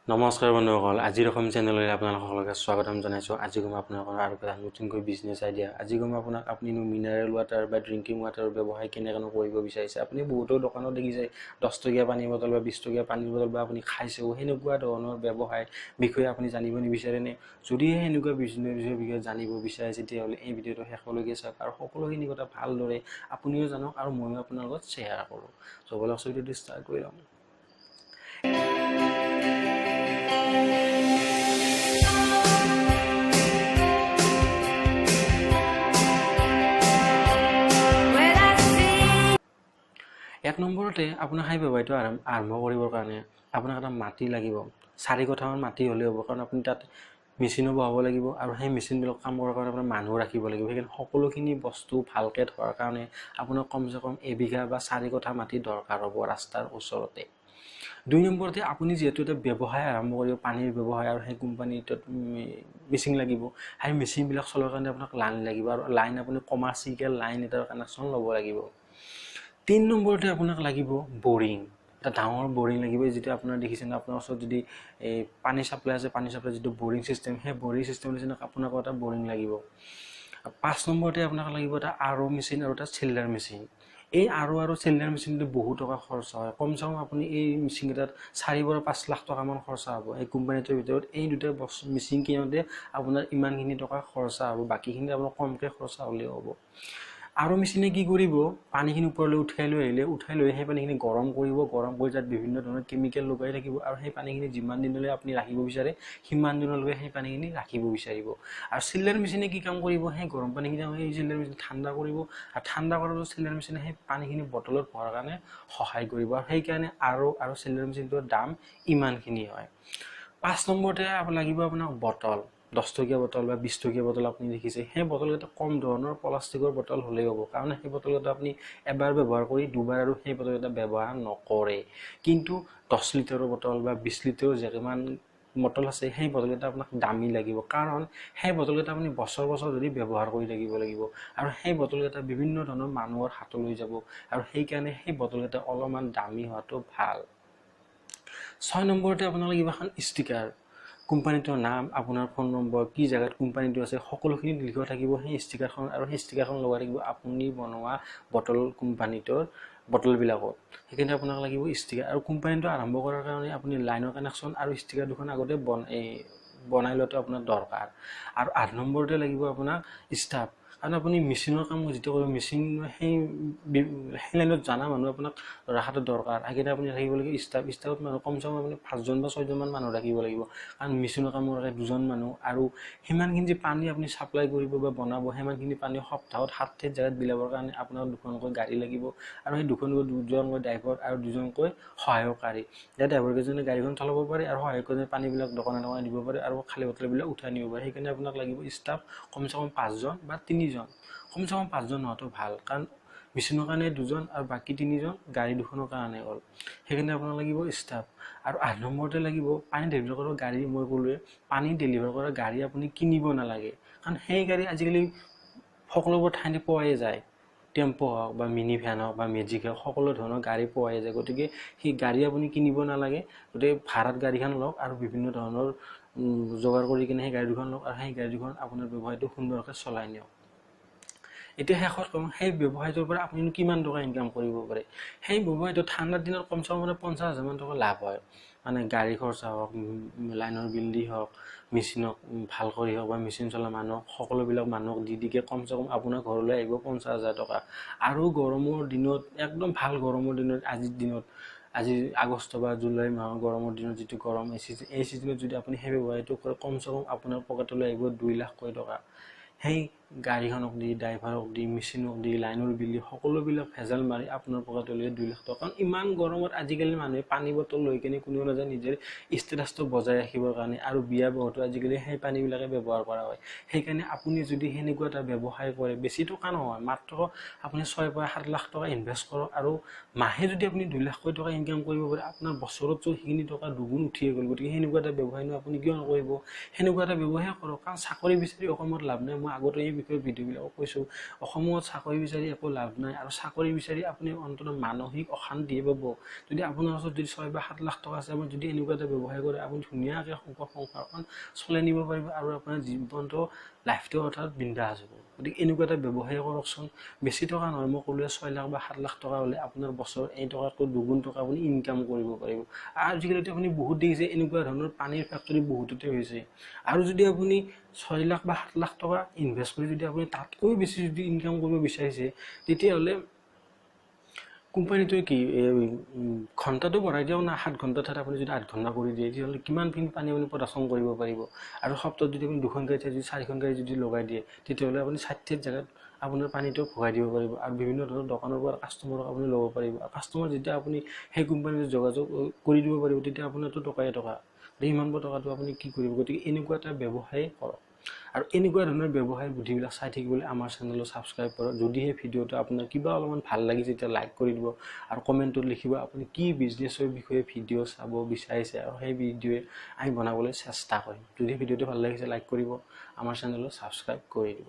নমস্কাৰ বন্ধুসকল, আজিৰ অসম চেনেললৈ আপোনালোকক স্বাগতম জনাইছোঁ। আজি মই আপোনালোকৰ আৰু এটা নতুনকৈ বিজনেছ আইডিয়া। আজি মই আপোনাক আপুনিনো মিনাৰেল ৱাটাৰ বা ড্ৰিংকিং ৱাটাৰৰ ব্যৱসায় কেনেকৈ কৰিব বিচাৰিছে। আপুনি বহুতো দোকানত দেখিছে 10 টকীয়া পানী বটল বা 20 টকীয়া পানী বটল বা আপুনি খাইছেও, সেনেকুৱা ধৰণৰ ব্যৱসায় বিষয়ে আপুনি জানিব নিবিচাৰেনে? যদিহে সেনেকুৱা বিজনেছৰ বিষয়ে জানিব বিচাৰিছে, তেতিয়াহ'লে এই ভিডিঅ'টো শেষলৈকে চাওক আৰু সকলোখিনি কথা ভালদৰে আপুনিও জানক আৰু ময়ো আপোনাৰ লগত শ্বেয়াৰ কৰোঁ। চ' বলক ভিডিঅ'টো ষ্টাৰ্ট কৰি লওঁ। এক নম্বৰতে আপোনাৰ সেই ব্যৱসায়টো আৰম্ভ কৰিবৰ কাৰণে আপোনাক এটা মাটি লাগিব। 4 কঠামান মাটি হ'লেই হ'ব, কাৰণ আপুনি তাত মেচিনো বহাব লাগিব আৰু সেই মেচিনবিলাক কাম কৰাৰ কাৰণে আপোনাৰ মানুহ ৰাখিব লাগিব। সেইকাৰণে সকলোখিনি বস্তু ভালকৈ থোৱাৰ কাৰণে আপোনাক কমচে কম এবিঘা বা 4 কঠা মাটি দৰকাৰ হ'ব ৰাস্তাৰ ওচৰতে। 2 নম্বৰতে আপুনি যিহেতু এটা ব্যৱসায় আৰম্ভ কৰিব, পানীৰ ব্যৱসায়, আৰু সেই কোম্পানীটোত মেচিন লাগিব। সেই মেচিনবিলাক চলাৰ কাৰণে আপোনাক লাইন লাগিব আৰু লাইন আপুনি কমাৰ্চিয়েল লাইন এটাৰ কানেকশ্যন ল'ব লাগিব। 3 নম্বৰতে আপোনাক লাগিব বৰিং, এটা ডাঙৰ বৰিং লাগিব। যিটো আপোনাৰ দেখিছেনে, আপোনাৰ ওচৰত যদি এই পানী চাপ্লাই আছে, পানী চাপ্লাই যিটো বৰিং চিষ্টেম, সেই বৰিং চিষ্টেম নিচিনা আপোনাক এটা বৰিং লাগিব। 5 নম্বৰতে আপোনাক লাগিব এটা আৰ অ' মেচিন আৰু এটা চিল্ডাৰ মেচিন। এই আৰ অ' আৰু চিল্ডাৰ মেচিনটো বহু টকা খৰচ হয়। কমচে কম আপুনি এই মেচিনকেইটাত 4 পৰা 5 লাখ টকামান খৰচা হ'ব। এই কোম্পানীটোৰ ভিতৰত এই দুটা মেচিন কিনোতে আপোনাৰ ইমানখিনি টকা খৰচা হ'ব, বাকীখিনি আপোনাৰ কমকৈ খৰচা হ'লেও হ'ব। আৰু মেচিনে কি কৰিব, পানীখিনি ওপৰলৈ উঠাই লৈ সেই পানীখিনি গৰম কৰিব। গৰম কৰি তাত বিভিন্ন ধৰণৰ কেমিকেল লগাই থাকিব আৰু সেই পানীখিনি যিমান দিনলৈ আপুনি ৰাখিব বিচাৰে সিমান দিনলৈকে সেই পানীখিনি ৰাখিব বিচাৰিব। আৰু চিল্ডাৰ মেচিনে কি কাম কৰিব, সেই গৰম পানীখিনি সেই চিল্ডাৰ মেচিন ঠাণ্ডা কৰিব আৰু ঠাণ্ডা কৰাৰ পিছত চিল্ডাৰ মেচিনে সেই পানীখিনি বটলত ভৰাৰ কাৰণে সহায় কৰিব। আৰু সেইকাৰণে আৰু চিল্ডাৰ মেচিনটোৰ দাম ইমানখিনি হয়। 5 নম্বৰতে লাগিব আপোনাক বটল। 10 টকীয়া বটল বা 20 টকীয়া বটল আপুনি দেখিছে, সেই বটলকেইটা কম ধৰণৰ প্লাষ্টিকৰ বটল হ'লেই হ'ব, কাৰণ সেই বটলকেইটা আপুনি এবাৰ ব্যৱহাৰ কৰি দুবাৰ আৰু সেই বটলকেইটা ব্যৱহাৰ নকৰে। কিন্তু 10 লিটাৰৰ বটল বা 20 লিটাৰৰ যিমান বটল আছে, সেই বটলকেইটা আপোনাক দামী লাগিব, কাৰণ সেই বটলকেইটা আপুনি বছৰ ধৰি ব্যৱহাৰ কৰি থাকিব লাগিব আৰু সেই বটলকেইটা বিভিন্ন ধৰণৰ মানুহৰ হাতলৈ যাব, আৰু সেইকাৰণে সেই বটলকেইটা অলপমান দামী হোৱাটো ভাল। 6 নম্বৰতে আপোনাক লাগিব এখন ষ্টিকাৰ। কোম্পানীটোৰ নাম, আপোনাৰ ফোন নম্বৰ, কি জেগাত কোম্পানীটো আছে, সকলোখিনি লিখা থাকিব সেই ষ্টিকাৰখন, আৰু সেই ষ্টিকাৰখন লগাই থাকিব আপুনি বনোৱা বটল কোম্পানীটোৰ বটলবিলাকত। সেইকাৰণে আপোনাক লাগিব ষ্টিকাৰ। আৰু কোম্পানীটো আৰম্ভ কৰাৰ কাৰণে আপুনি লাইনৰ কানেকশ্যন আৰু ষ্টিকাৰ দুখন আগতে বনাই লোৱাটো আপোনাৰ দৰকাৰ। আৰু 8 নম্বৰতে লাগিব আপোনাক ষ্টাফ, কাৰণ আপুনি মেচিনৰ কাম যিটো কৰিব, মেচিন সেই লাইনত জনা মানুহ আপোনাক ৰখাটো দৰকাৰ। সেইকাৰণে আপুনি ৰাখিব লাগিব ষ্টাফত মানুহ কমচে কম আপুনি 5জন বা 6জনমান মানুহ ৰাখিব লাগিব, কাৰণ মেচিনৰ কামৰ কাৰণে 2জন মানুহ, আৰু সিমানখিনি যে পানী আপুনি চাপ্লাই কৰিব বা বনাব, সিমানখিনি পানী সপ্তাহত 7 জেগাত বিলাবৰ কাৰণে আপোনাৰ 2খনকৈ গাড়ী লাগিব, আৰু সেই 2জনকৈ ড্ৰাইভাৰ আৰু 2জনকৈ সহায়কাৰী। এতিয়া ড্ৰাইভাৰকেইজনে গাড়ীখন চলাব পাৰে আৰু সহায়কজনে পানীবিলাক দোকানে দিব পাৰে আৰু খালী বটলবিলাক উঠাই নিব পাৰে। সেইকাৰণে আপোনাক লাগিব ষ্টাফ কমচে কম 5জন বা 3জন। কমচে কম 5জন হোৱাটো ভাল, কাৰণ মেচিনৰ কাৰণে 2জন আৰু বাকী 3জন গাড়ী 2খনৰ কাৰণে হ'ল। সেইকাৰণে আপোনাক লাগিব ষ্টাফ। আৰু 8 নম্বৰতে লাগিব পানী ডেলিভাৰ কৰা গাড়ী। মই ক'লোৱে, পানী ডেলিভাৰ কৰা গাড়ী আপুনি কিনিব নালাগে, কাৰণ সেই গাড়ী আজিকালি সকলোবোৰ ঠাইতে পোৱাই যায়। টেম্পো হওক বা মিনি ভেন হওক বা মেজিক হওক, সকলো ধৰণৰ গাড়ী পোৱাই যায়। গতিকে সেই গাড়ী আপুনি কিনিব নালাগে, গতিকে ভাড়াত গাড়ীখন লওক আৰু বিভিন্ন ধৰণৰ যোগাৰ কৰি কিনে সেই গাড়ী দুখন লওক, আৰু সেই গাড়ী দুখন আপোনাৰ ব্যৱসায়টো সুন্দৰকৈ চলাই নিয়ক। এতিয়া শেষত কম, সেই ব্যৱসায়টোৰ পৰা আপুনি কিমান টকা ইনকাম কৰিব পাৰে। সেই ব্যৱসায়টো ঠাণ্ডাৰ দিনত কমচে কম 50,000 মান টকা লাভ হয়, মানে গাড়ী খৰচা হওক, লাইনৰ বিল দি হওক, মেচিনক ভাল কৰি হওক বা মেচিন চলা মানুহক, সকলোবিলাক মানুহক দিকে কমচে কম আপোনাৰ ঘৰলৈ আহিব 50,000 টকা। আৰু গৰমৰ দিনত, একদম ভাল গৰমৰ দিনত, আজি আগষ্ট বা জুলাই মাহৰ গৰমৰ দিনত যিটো গৰম, এই ছিজনত যদি আপুনি সেই ব্যৱসায়টো কৰে, কমচে কম আপোনাৰ পকেটলৈ আহিব 2 লাখকৈ টকা। সেই গাড়ীখনক দি, ড্ৰাইভাৰক দি, মেচিনক দি, লাইনৰ বিল দি, সকলোবিলাক ভেজাল মাৰি আপোনাৰ পকেটলৈ 2 লাখ টকা। কাৰণ ইমান গৰমত আজিকালি মানুহে পানী বটল লৈ কিনে কোনেও নাযায় নিজৰ ষ্টেটাছটো বজাই ৰাখিবৰ কাৰণে, আৰু বিয়া বহুতো আজিকালি সেই পানীবিলাকে ব্যৱহাৰ কৰা হয়। সেইকাৰণে আপুনি যদি সেনেকুৱা এটা ব্যৱসায় কৰে, বেছি টকা নহয়, মাত্ৰ আপুনি 6 পৰা 7 লাখ টকা ইনভেষ্ট কৰক, আৰু মাহে যদি আপুনি 2 লাখকৈ টকা ইনকাম কৰিব পাৰে, আপোনাৰ বছৰত সেইখিনি টকা দুগুণ উঠিয়ে গ'ল। গতিকে সেনেকুৱা এটা ব্যৱসায়নো আপুনি কিয় নকৰিব? সেনেকুৱা এটা ব্যৱসায় কৰক, কাৰণ চাকৰি বিচাৰি অসমত লাভ নাই। মই আগতে এই বিষয়ে ভিডিঅ'বিলাকত কৈছোঁ। অসমত চাকৰি বিচাৰি একো লাভ নাই, আৰু চাকৰি বিচাৰি আপুনি অন্তত মানসিক অশান্তিয়ে পাব। যদি আপোনাৰ ওচৰত যদি 6 বা 7 লাখ টকা আছে, আপুনি যদি এনেকুৱা এটা ব্যৱসায় কৰে, আপুনি ধুনীয়াকৈ সংসাৰখন চলাই নিব পাৰিব, আৰু আপোনাৰ জীৱনটো লাইফটো অৰ্থাৎ বিন্দাছ হ'ব। গতিকে এনেকুৱা এটা ব্যৱসায় কৰকচোন। বেছি টকা নহয়, মই ক'লোৱে 6 লাখ বা 7 লাখ টকা হ'লে আপোনাৰ বছৰত এই টকাতকৈ দুগুণ টকা আপুনি ইনকাম কৰিব পাৰিব। আৰু আজিকালিতো আপুনি বহুত দেখিছে এনেকুৱা ধৰণৰ পানীৰ ফেক্টৰী বহুততে হৈছে। আৰু যদি আপুনি 6 লাখ বা 7 লাখ টকা ইনভেষ্ট কৰি যদি আপুনি তাতকৈ বেছি যদি ইনকাম কৰিব বিচাৰিছে, তেতিয়াহ'লে কোম্পানীটোৱে কি ঘণ্টাটো বঢ়াই দিয়ক না, 7 ঘণ্টাৰ ঠাইত আপুনি যদি 8 ঘণ্টা কৰি দিয়ে, তেতিয়াহ'লে কিমানখিনি পানী আপুনি প্ৰডাকশ্যন কৰিব পাৰিব। আৰু সপ্তাহত যদি আপুনি 2খন গাড়ী যদি 4খন গাড়ী যদি লগাই দিয়ে, তেতিয়াহ'লে আপুনি 60 জেগাত আপোনাৰ পানীটো ভগাই দিব পাৰিব, আৰু বিভিন্ন ধৰণৰ দোকানৰ পৰা কাষ্টমাৰক আপুনি ল'ব পাৰিব। আৰু কাষ্টমাৰ যেতিয়া আপুনি সেই কোম্পানীত যোগাযোগ কৰি দিব পাৰিব, তেতিয়া আপোনাৰতো টকাই টকা। ইমানবোৰ টকাটো আপুনি কি কৰিব? গতিকে এনেকুৱা এটা ব্যৱসায় কৰক। আৰু এনেকুৱা ধৰণৰ ব্যৱসায় বুদ্ধিবিলাক চাই থাকিবলৈ আমাৰ চেনেলটো ছাবস্ক্ৰাইব কৰক। যদি সেই ভিডিঅ'টো আপোনাৰ কিবা অলপমান ভাল লাগিছে, তেতিয়া লাইক কৰি দিব, আৰু কমেণ্টত লিখিব আপুনি কি বিজনেছৰ বিষয়ে ভিডিঅ' চাব বিচাৰিছে, আৰু সেই ভিডিঅ'য়ে আমি বনাবলৈ চেষ্টা কৰিম। যদি ভিডিঅ'টো ভাল লাগিছে, লাইক কৰিব, আমাৰ চেনেলটো ছাবস্ক্ৰাইব কৰি দিব।